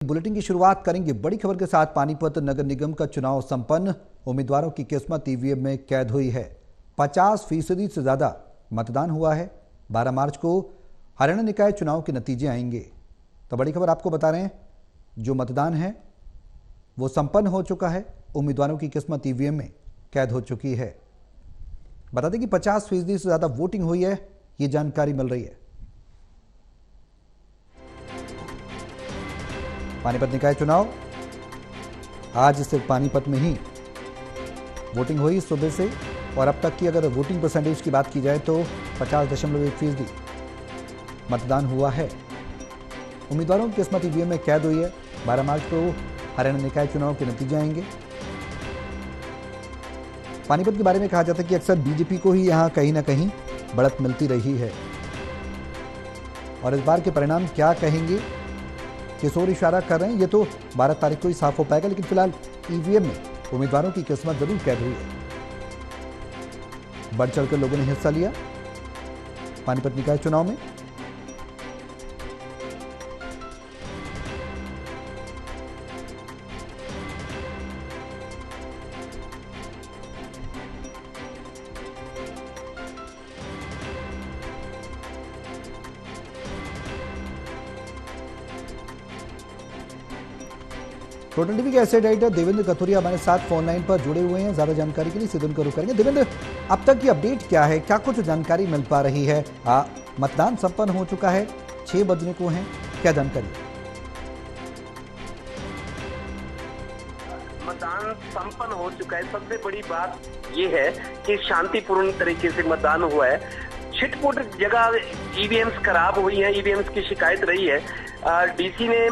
Bulletin की शुरुआत करेंगे बड़ी खबर के साथ। पानीपत नगर निगम का चुनाव संपन्न, उम्मीदवारों की किस्मत ईवीएम में कैद हुई है। 50% से ज्यादा मतदान हुआ है। 12 मार्च को हरियाणा निकाय चुनाव के नतीजे आएंगे। तो बड़ी खबर आपको बता रहे हैं, जो मतदान है वो संपन्न हो चुका है। उम्मीदवारों की किस्मत ईवीएम में कैद हो चुकी है। बता दें कि 50% से ज्यादा वोटिंग हुई है, ये जानकारी मिल रही है। पानीपत निकाय चुनाव आज सिर्फ पानीपत में ही वोटिंग हुई सुबह से, और अब तक की अगर वोटिंग परसेंटेज की बात की जाए तो 50.1% मतदान हुआ है। उम्मीदवारों की किस्मत ईवीएम में कैद हुई है। 12 मार्च को हरियाणा निकाय चुनाव के नतीजे आएंगे। पानीपत के बारे में कहा जाता है कि अक्सर बीजेपी को ही यहां कहीं ना कहीं बढ़त मिलती रही है, और इस बार के परिणाम क्या कहेंगे, किस ओर इशारा कर रहे हैं, ये तो 12 तारीख को ही साफ हो पाएगा। लेकिन फिलहाल ईवीएम में उम्मीदवारों की किस्मत जरूर कैद हुई है। बढ़ चढ़कर लोगों ने हिस्सा लिया पानीपत निकाय चुनाव में। टोटल टीवी के एसेट एडिटर देवेंद्र कथुरिया हमारे साथ फोन लाइन पर जुड़े हुए हैं। ज्यादा जानकारी के लिए सीधे उनका रुख करेंगे। देवेंद्र, अब तक की अपडेट क्या है, क्या कुछ जानकारी मिल पा रही है? मतदान संपन्न हो चुका है, 6 बजने को है, क्या जानकारी? मतदान संपन्न हो चुका है। सबसे बड़ी बात यह है कि शांतिपूर्ण तरीके से मतदान हुआ है। छिटपुट जगह ईवीएम्स खराब हुई है, ईवीएम्स की शिकायत रही है। डीसी ने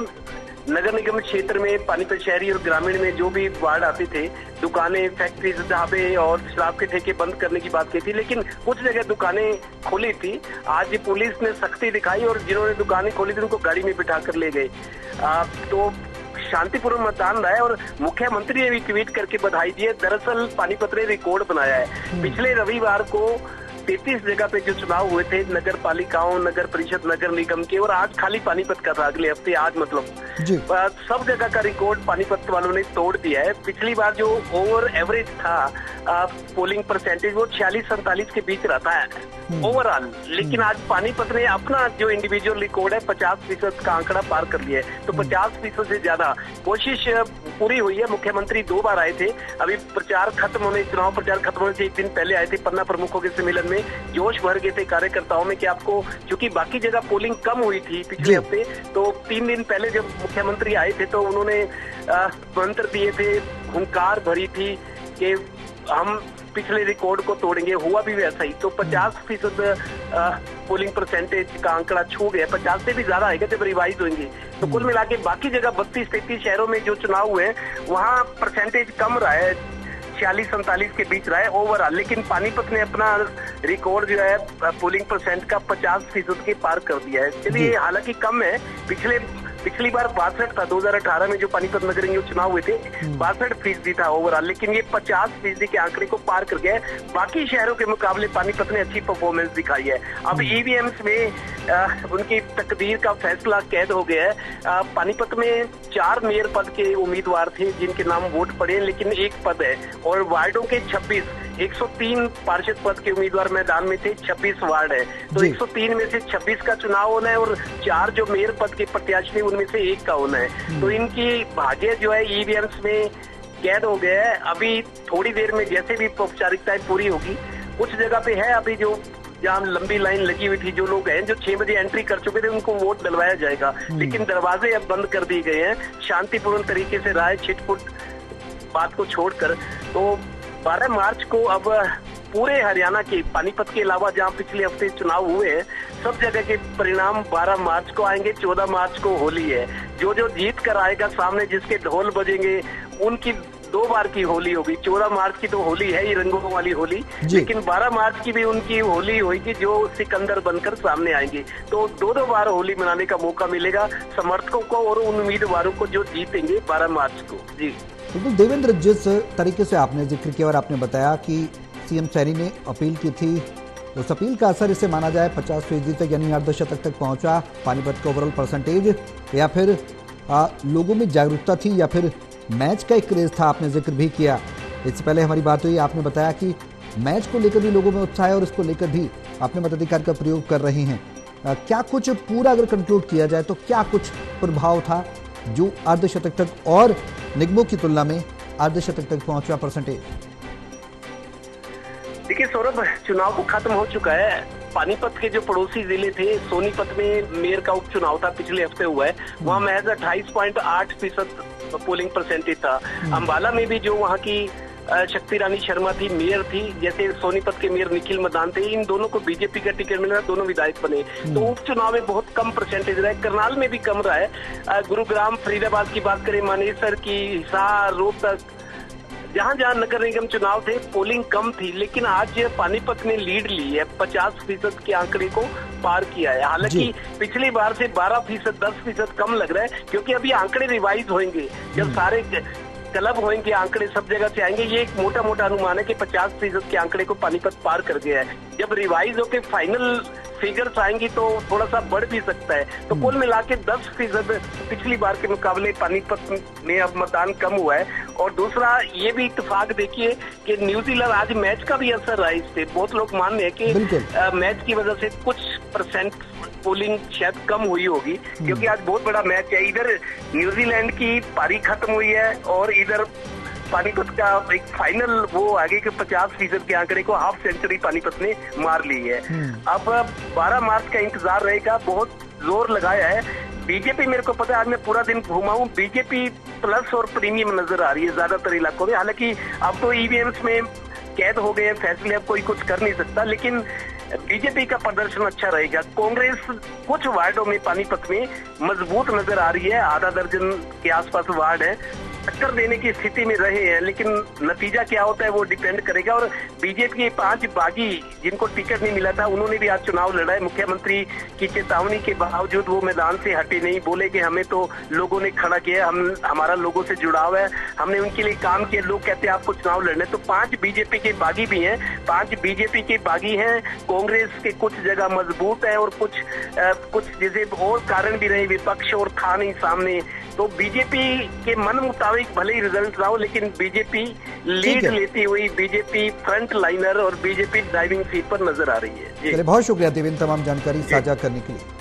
नगर निगम क्षेत्र में पानीपत शहरी और ग्रामीण में जो भी वार्ड आते थे, दुकानें, फैक्ट्रीज, ढाबे और शराब के ठेके बंद करने की बात की थी, लेकिन कुछ जगह दुकानें खुली थी। आज पुलिस ने सख्ती दिखाई और जिन्होंने दुकानें खोली थी उनको गाड़ी में बिठा कर ले गए। तो शांतिपूर्ण मतदान रहा है और मुख्यमंत्री ने भी ट्वीट करके बधाई दी है। दरअसल पानीपत ने रिकॉर्ड बनाया है। पिछले रविवार को 33 जगह पे जो चुनाव हुए थे, नगर पालिकाओं, नगर परिषद, नगर निगम के, और आज खाली पानीपत का था। अगले हफ्ते आज मतलब सब जगह का रिकॉर्ड पानीपत वालों ने तोड़ दिया है। पिछली बार जो ओवर एवरेज था पोलिंग परसेंटेज, वो 46-47 के बीच रहता है ओवरऑल, लेकिन आज पानीपत ने अपना जो इंडिविजुअल रिकॉर्ड है 50% का आंकड़ा पार कर लिया है। तो 50% से ज्यादा कोशिश पूरी हुई है। मुख्यमंत्री 2 बार आए थे। अभी प्रचार खत्म होने, चुनाव प्रचार खत्म होने से एक दिन पहले आए थे। पन्ना प्रमुखों के सम्मेलन में जोश भर गए थे कार्यकर्ताओं में कि आपको, क्योंकि बाकी जगह पोलिंग कम हुई थी पिछले हफ्ते, तो 3 दिन पहले जब मुख्यमंत्री आए थे तो उन्होंने मंत्र दिए थे, हुंकार भरी थी कि हम पिछले रिकॉर्ड को तोड़ेंगे। हुआ भी वैसा ही। तो 50% पोलिंग परसेंटेज का आंकड़ा छू गया। 50 से भी ज्यादा आएगा जब रिवाइज होंगे। तो कुल मिला के बाकी जगह 32-33 शहरों में जो चुनाव हुए वहाँ परसेंटेज कम रहा है, 46-47 के बीच रहा है ओवरऑल। लेकिन पानीपत ने अपना रिकॉर्ड जो है पोलिंग परसेंट का 50% के पार कर दिया है। चलिए, हालांकि कम है। पिछली बार 62 था, 2018 में जो पानीपत नगर निगम चुनाव हुए थे 62% था ओवरऑल, लेकिन ये 50% के आंकड़े को पार कर गया है। बाकी शहरों के मुकाबले पानीपत ने अच्छी परफॉर्मेंस दिखाई है। अब ईवीएम्स में उनकी तकदीर का फैसला कैद हो गया है। पानीपत में 4 मेयर पद के उम्मीदवार थे जिनके नाम वोट पड़े, लेकिन 1 पद है, और वार्डों के 103 पार्षद पद के उम्मीदवार मैदान में थे। 26 वार्ड है, तो 103 में से 26 का चुनाव होना है और 4 जो मेयर पद के प्रत्याशी उनमें से 1 का होना है। तो इनकी भाग्य जो है ईवीएम्स में कैद हो गया है। अभी थोड़ी देर में जैसे भी औपचारिकताएं पूरी होगी, कुछ जगह पे है अभी जो जहाँ लंबी लाइन लगी हुई थी, जो लोग हैं जो 6 बजे एंट्री कर चुके थे उनको वोट डलवाया जाएगा, लेकिन दरवाजे अब बंद कर दिए गए हैं। शांतिपूर्ण तरीके से रहा है, छिटपुट बात को छोड़कर। तो 12 मार्च को अब पूरे हरियाणा के, पानीपत के अलावा जहां पिछले हफ्ते चुनाव हुए हैं, सब जगह के परिणाम 12 मार्च को आएंगे। 14 मार्च को होली है। जो जीत कर आएगा सामने, जिसके ढोल बजेंगे, उनकी 2 बार की होली होगी। 14 मार्च की तो होली है ही, रंगों वाली होली, लेकिन 12 मार्च की भी उनकी होली होगी जो सिकंदर बनकर सामने आएंगे। तो 2 बार होली मनाने का मौका मिलेगा समर्थकों को और उन उम्मीदवारों को जो जीतेंगे 12 मार्च को। जी बिल्कुल देवेंद्र, जिस तरीके से आपने जिक्र किया और आपने बताया कि सीएम सैनी ने अपील की थी, उस अपील का असर इसे माना जाए 50% तक यानी अर्धशतक तक पहुंचा पानीपत का ओवरऑल परसेंटेज, या फिर लोगों में जागरूकता थी या फिर मैच का एक क्रेज था? आपने जिक्र भी किया, इससे पहले हमारी बात हुई, आपने बताया कि मैच को लेकर भी लोगों में उत्साह है और इसको लेकर भी अपने मताधिकार का प्रयोग कर रहे हैं। क्या कुछ पूरा अगर कंक्लूड किया जाए तो क्या कुछ प्रभाव था जो अर्धशतक तक और निगमों की तुलना में अर्धशतक तक पहुंचा परसेंटेज? देखिए सौरभ, चुनाव तो खत्म हो चुका है। पानीपत के जो पड़ोसी जिले थे, सोनीपत में मेयर का उपचुनाव था, पिछले हफ्ते हुआ है। वहाँ महज 28.8% पोलिंग परसेंटेज था। अंबाला में भी जो वहाँ की शक्ति रानी शर्मा थी, मेयर थी, जैसे सोनीपत के मेयर निखिल मदान थे, इन दोनों को बीजेपी का टिकट मिला, दोनों विधायक बने। तो उपचुनाव में बहुत कम परसेंटेज रहा है। करनाल में भी कम रहा है। गुरुग्राम, फरीदाबाद की बात करें, मानेसर की, हिसार, रोहतक, जहां जहां नगर निगम चुनाव थे पोलिंग कम थी, लेकिन आज पानीपत ने लीड ली है, 50% के आंकड़े को पार किया है। हालांकि पिछली बार से 12%, 10% कम लग रहा है, क्योंकि अभी आंकड़े रिवाइज होंगे। जब सारे क्लब होंगे, आंकड़े सब जगह से आएंगे। ये एक मोटा मोटा अनुमान है कि 50% के आंकड़े को पानीपत पार कर गया है। जब रिवाइज होकर फाइनल फिगर्स आएंगी तो थोड़ा सा बढ़ भी सकता है। तो कुल मिला के 10% पिछली बार के मुकाबले पानीपत में अब मतदान कम हुआ है। और दूसरा ये भी इत्तेफाक देखिए कि न्यूजीलैंड, आज मैच का भी असर रहा है इस पे। बहुत लोग मान रहे हैं कि मैच की वजह से कुछ परसेंट पोलिंग शायद कम हुई होगी, क्योंकि आज बहुत बड़ा मैच है। इधर न्यूजीलैंड की पारी खत्म हुई है और इधर पानीपत का एक फाइनल वो आगे के 50% के आंकड़े को हाफ सेंचुरी पानीपत ने मार ली है। अब 12 मार्च का इंतजार रहेगा। बहुत जोर लगाया है बीजेपी। मेरे को पता है, आज मैं पूरा दिन घूमा हूँ, बीजेपी प्लस और प्रीमियम नजर आ रही है ज्यादातर इलाकों में। हालांकि अब तो ईवीएम्स में कैद हो गए फैसले, अब कोई कुछ कर नहीं सकता, लेकिन बीजेपी का प्रदर्शन अच्छा रहेगा। कांग्रेस कुछ वार्डों में पानीपत में मजबूत नजर आ रही है, आधा दर्जन के आसपास वार्ड है, टक्कर देने की स्थिति में रहे हैं, लेकिन नतीजा क्या होता है वो डिपेंड करेगा। और बीजेपी के 5 बागी जिनको टिकट नहीं मिला था, उन्होंने भी आज चुनाव लड़ा है। मुख्यमंत्री की चेतावनी के बावजूद वो मैदान से हटे नहीं, बोले कि हमें तो लोगों ने खड़ा किया, हमारा लोगों से जुड़ाव है, हमने उनके लिए काम किया। लोग कहते हैं आपको चुनाव लड़ने। तो 5 बीजेपी के बागी भी हैं, 5 बीजेपी के बागी हैं। कांग्रेस के कुछ जगह मजबूत है और कुछ जैसे और कारण भी रहे, विपक्ष और था नहीं सामने। तो बीजेपी के मन मुताबिक भले ही रिजल्ट रहा हो, लेकिन बीजेपी लीड लेती हुई, बीजेपी फ्रंट लाइनर और बीजेपी ड्राइविंग सीट पर नजर आ रही है। बहुत शुक्रिया देवेंद्र तमाम जानकारी साझा करने के लिए।